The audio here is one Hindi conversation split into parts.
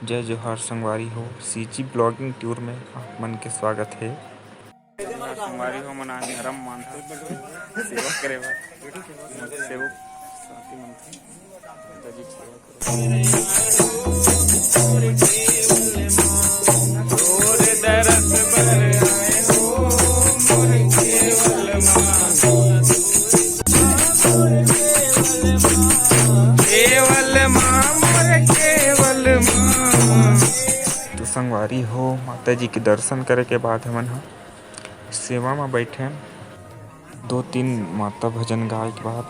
जय जोहार संगवारी हो, सीजी ब्लॉगिंग टूर में आप मन के स्वागत है। संगवारी हो मन आज धर्म मानते सेवा करे बर सेवक साथी मन थे दादाजी सेवा तोरे दरस पर आए हो मोर केवल मां मोर केवल मां। तो संगवारी हो माता जी के दर्शन करे के बाद हमन ह सेवा में बैठे 2-3 माता भजन गाए के बाद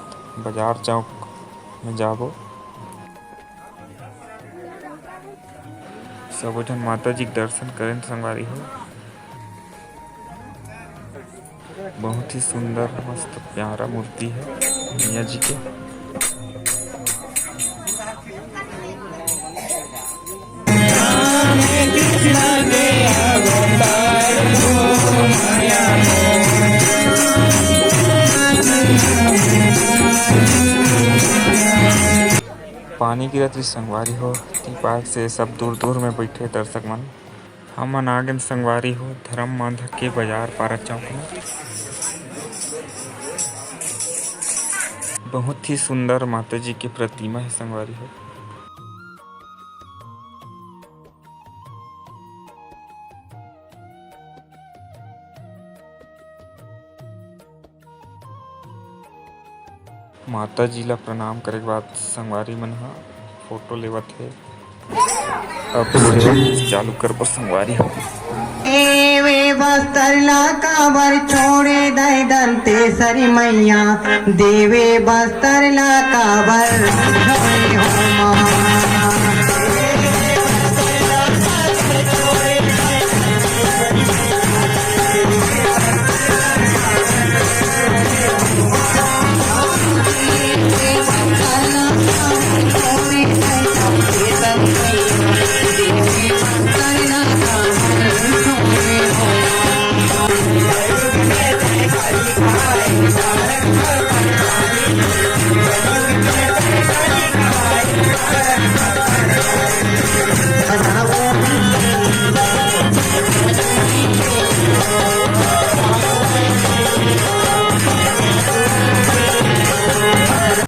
बाजार चौक में जाबो। सब जन माता जी के दर्शन करें संगवारी हो। बहुत ही सुंदर मस्त प्यारा मूर्ति है मैया जी के। पानी गिरत रही संगवारी हो पार्क से सब दूर दूर में बैठे दर्शक मन। हमन आगे संगवारी हो धर्म मांधा के बाजार पारा चौक में। बहुत ही सुंदर माता जी की प्रतिमा है संगवारी हो। माता जी ला प्रणाम करे के बाद संगवारी मन ह फोटो लेवत है। अब चालू करबो संगवारी हो। वे बस्तर ला काबर छोड़े दे दंते सरी मैया देवे बस्तर ला काबर